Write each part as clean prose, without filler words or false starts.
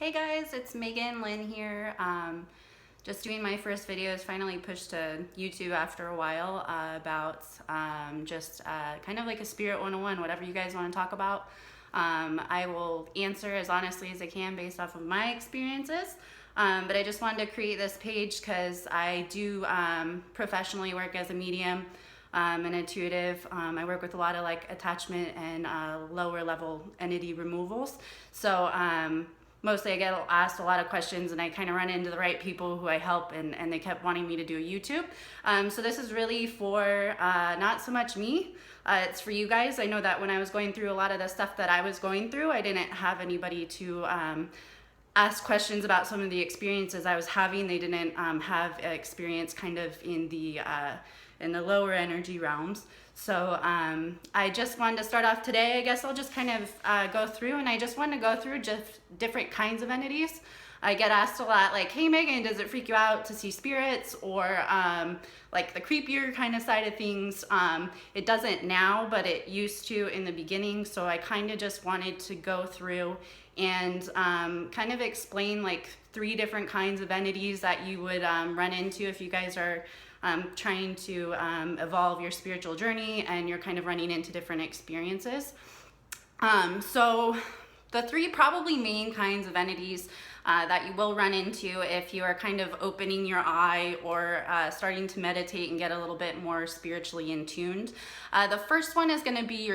Hey guys, it's Megan Lynn here. Just doing my first videos, finally pushed to YouTube after a while about kind of like a Spirit 101, whatever you guys want to talk about. I will answer as honestly as I can based off of my experiences. But I just wanted to create this page because I do professionally work as a medium and intuitive. I work with a lot of like attachment and lower level entity removals. So mostly I get asked a lot of questions and I kind of run into the right people who I help, and they kept wanting me to do a YouTube. So this is really for not so much me, it's for you guys. I know that when I was going through a lot of the stuff that I was going through, I didn't have anybody to ask questions about some of the experiences I was having. They didn't have experience kind of in the lower energy realms. So I just wanted to start off today. I guess I'll just kind of go through, and I just want to go through just different kinds of entities. I get asked a lot like, hey Megan, does it freak you out to see spirits, or like the creepier kind of side of things? It doesn't now, but it used to in the beginning. So I kind of just wanted to go through and kind of explain like 3 different kinds of entities that you would run into if you guys are trying to evolve your spiritual journey and you're kind of running into different experiences. So the 3 probably main kinds of entities that you will run into if you are kind of opening your eye or starting to meditate and get a little bit more spiritually in tuned. The first one is going to be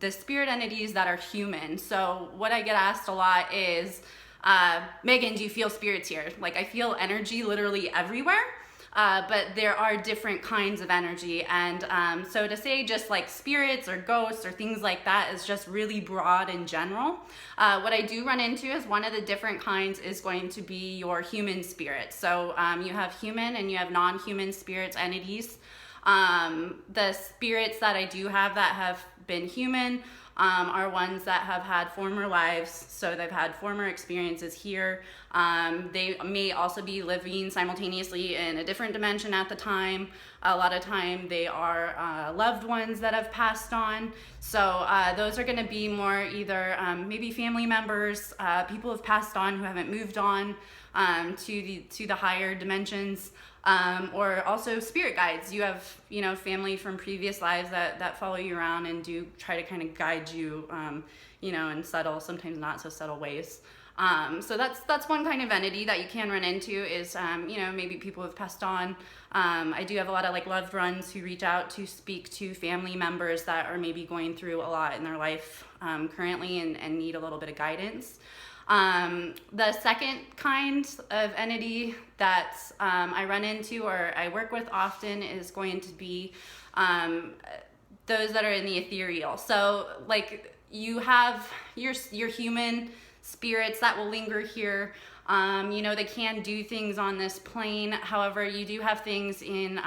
the spirit entities that are human. So what I get asked a lot is, Megan, do you feel spirits here? Like, I feel energy literally everywhere. But there are different kinds of energy, and so to say just like spirits or ghosts or things like that is just really broad in general. What I do run into is one of the different kinds is going to be your human spirit. So you have human and you have non-human spirits entities. The spirits that I do have that have been human are ones that have had former lives, so they've had former experiences here. They may also be living simultaneously in a different dimension at the time. A lot of time they are loved ones that have passed on. So those are going to be more either maybe family members, people who have passed on who haven't moved on to the higher dimensions. Or also spirit guides. You have, family from previous lives that follow you around and do try to kind of guide you, in subtle, sometimes not so subtle ways. So that's one kind of entity that you can run into is, maybe people who have passed on. I do have a lot of like loved ones who reach out to speak to family members that are maybe going through a lot in their life currently and need a little bit of guidance. The second kind of entity that I run into or I work with often is going to be those that are in the ethereal. So like you have your human spirits that will linger here. They can do things on this plane. However, you do have things in,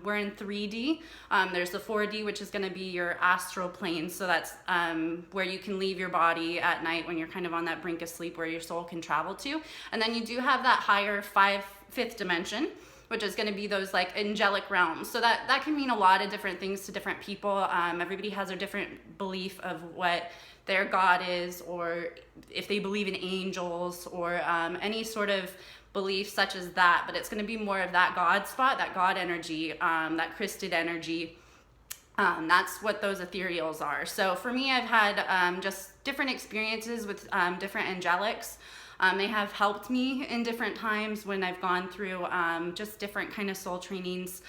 we're in 3D. There's the 4D, which is going to be your astral plane. So that's where you can leave your body at night when you're kind of on that brink of sleep where your soul can travel to. And then you do have that higher 5th dimension, which is going to be those like angelic realms. So that can mean a lot of different things to different people. Everybody has a different belief of what their God is, or if they believe in angels or any sort of belief such as that. But it's going to be more of that God spot, that God energy, that Christed energy. That's what those ethereals are. So for me, I've had just different experiences with different angelics. They have helped me in different times when I've gone through just different kind of soul trainings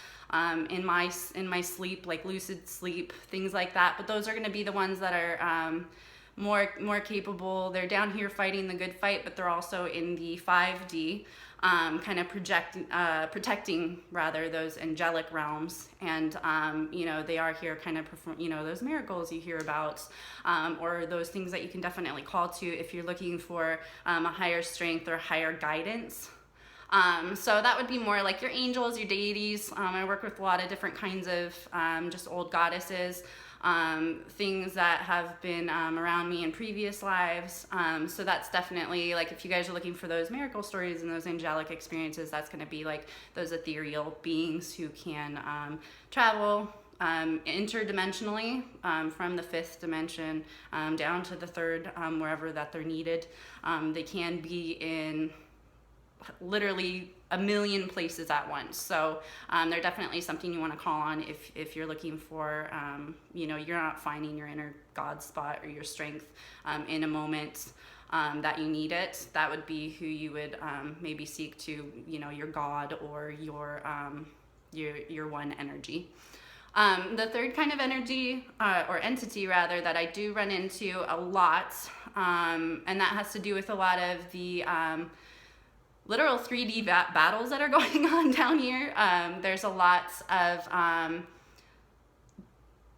in my sleep, like lucid sleep, things like that. But those are going to be the ones that are more capable. They're down here fighting the good fight, but they're also in the 5D, kind of protecting rather those angelic realms. And they are here kind of perform, those miracles you hear about, or those things that you can definitely call to if you're looking for a higher strength or higher guidance. So that would be more like your angels, your deities. I work with a lot of different kinds of just old goddesses, things that have been around me in previous lives. So that's definitely like if you guys are looking for those miracle stories and those angelic experiences, that's going to be like those ethereal beings who can travel interdimensionally, from the 5th dimension down to the 3rd, wherever that they're needed. They can be in literally a million places at once. So they're definitely something you want to call on if you're looking for, you know, you're not finding your inner God spot or your strength in a moment that you need it. That would be who you would maybe seek to, you know, your God or your one energy. The third kind of energy, or entity rather, that I do run into a lot, and that has to do with a lot of the literal 3D battles that are going on down here. There's a lot of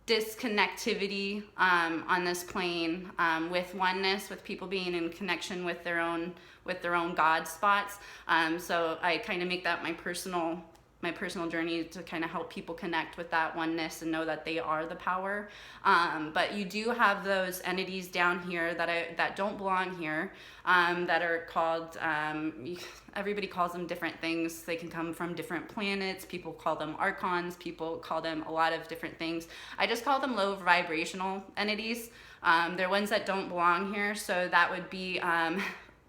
disconnectivity on this plane, with oneness, with people being in connection with their own God spots. So I kind of make that my personal journey to kind of help people connect with that oneness and know that they are the power. But you do have those entities down here that don't belong here, that are called, everybody calls them different things. They can come from different planets. People call them archons. People call them a lot of different things. I just call them low vibrational entities. They're ones that don't belong here. So that would be,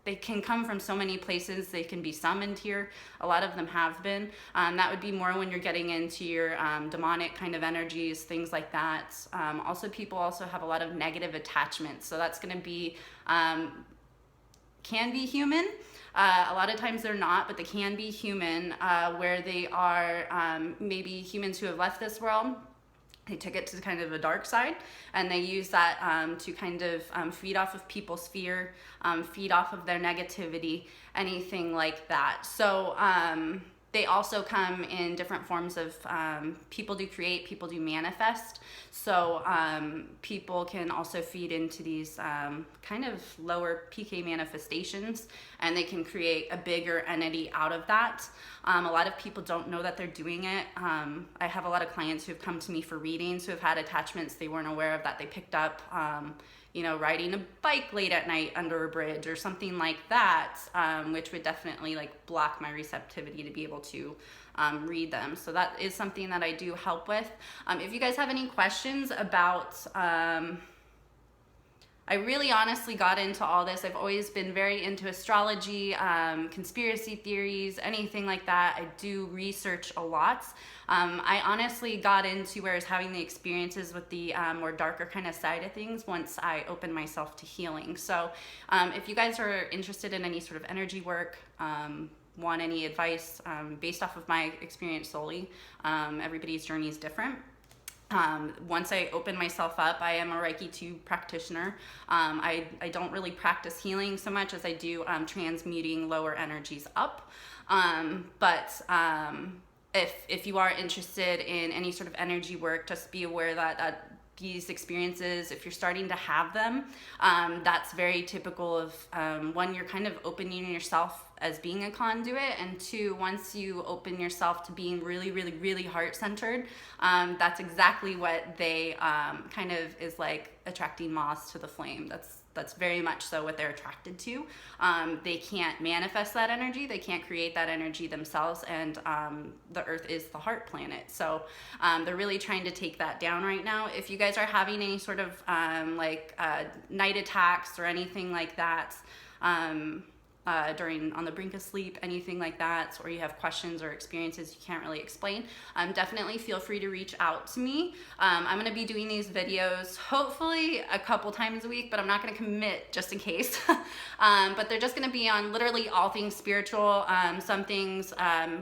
they can come from so many places. They can be summoned here. A lot of them have been. That would be more when you're getting into your demonic kind of energies, things like that. Also, people also have a lot of negative attachments. So that's going to be, can be human. A lot of times they're not, but they can be human, where they are maybe humans who have left this world. They took it to kind of a dark side, and they use that to kind of feed off of people's fear, feed off of their negativity, anything like that. So they also come in different forms of, people do create, people do manifest. So people can also feed into these kind of lower PK manifestations, and they can create a bigger entity out of that. A lot of people don't know that they're doing it. I have a lot of clients who have come to me for readings who have had attachments they weren't aware of that they picked up, you know, riding a bike late at night under a bridge or something like that, which would definitely like block my receptivity to be able to read them. So that is something that I do help with. If you guys have any questions about, I really honestly got into all this. I've always been very into astrology, conspiracy theories, anything like that. I do research a lot. I honestly got into where I was having the experiences with the more darker kind of side of things once I opened myself to healing. So if you guys are interested in any sort of energy work, want any advice based off of my experience solely, everybody's journey is different. Once I open myself up, I am a Reiki 2 practitioner. I don't really practice healing so much as I do transmuting lower energies up. But if you are interested in any sort of energy work, just be aware that these experiences, if you're starting to have them, that's very typical of, one, you're kind of opening yourself as being a conduit, and two, once you open yourself to being really, really, really heart-centered, that's exactly what they kind of is like attracting moths to the flame. That's very much so what they're attracted to. They can't manifest that energy. They can't create that energy themselves. And the Earth is the heart planet. So they're really trying to take that down right now. If you guys are having any sort of night attacks or anything like that, on the brink of sleep, anything like that, or you have questions or experiences you can't really explain, definitely feel free to reach out to me. I'm going to be doing these videos hopefully a couple times a week, but I'm not going to commit just in case. But they're just going to be on literally all things spiritual, some things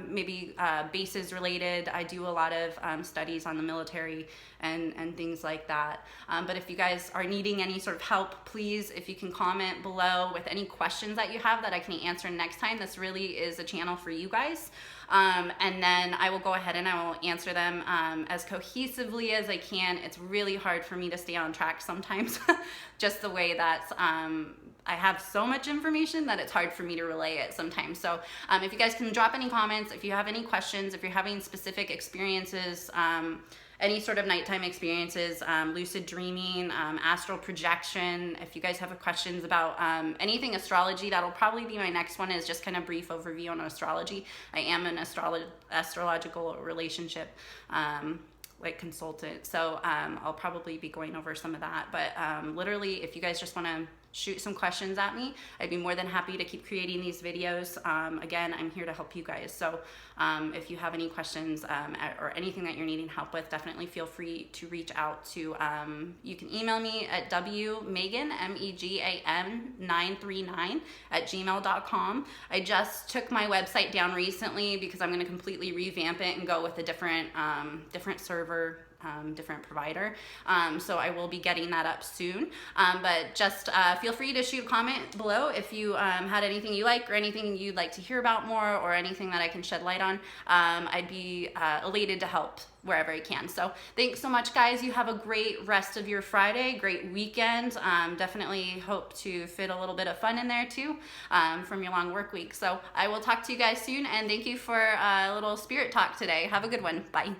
maybe bases related. I do a lot of studies on the military and things like that. But if you guys are needing any sort of help, please, if you can comment below with any questions that you have that I can answer next time. This really is a channel for you guys. And then I will go ahead and I will answer them as cohesively as I can. It's really hard for me to stay on track sometimes, just the way that I have so much information that it's hard for me to relay it sometimes. So if you guys can drop any comments, if you have any questions, if you're having specific experiences, any sort of nighttime experiences, lucid dreaming, astral projection. If you guys have questions about anything astrology, that'll probably be my next one, is just kind of brief overview on astrology. I am an astrological relationship like consultant. So I'll probably be going over some of that. But literally, if you guys just want to shoot some questions at me, I'd be more than happy to keep creating these videos. Again, I'm here to help you guys. So if you have any questions or anything that you're needing help with, definitely feel free to reach out to, you can email me at wmegan, MEGAN 939 at gmail.com. I just took my website down recently because I'm going to completely revamp it and go with a different server, different provider. So I will be getting that up soon. But just feel free to shoot a comment below if you had anything you like or anything you'd like to hear about more or anything that I can shed light on. I'd be elated to help wherever I can. So thanks so much, guys. You have a great rest of your Friday, great weekend. Definitely hope to fit a little bit of fun in there too from your long work week. So I will talk to you guys soon, and thank you for a little spirit talk today. Have a good one. Bye.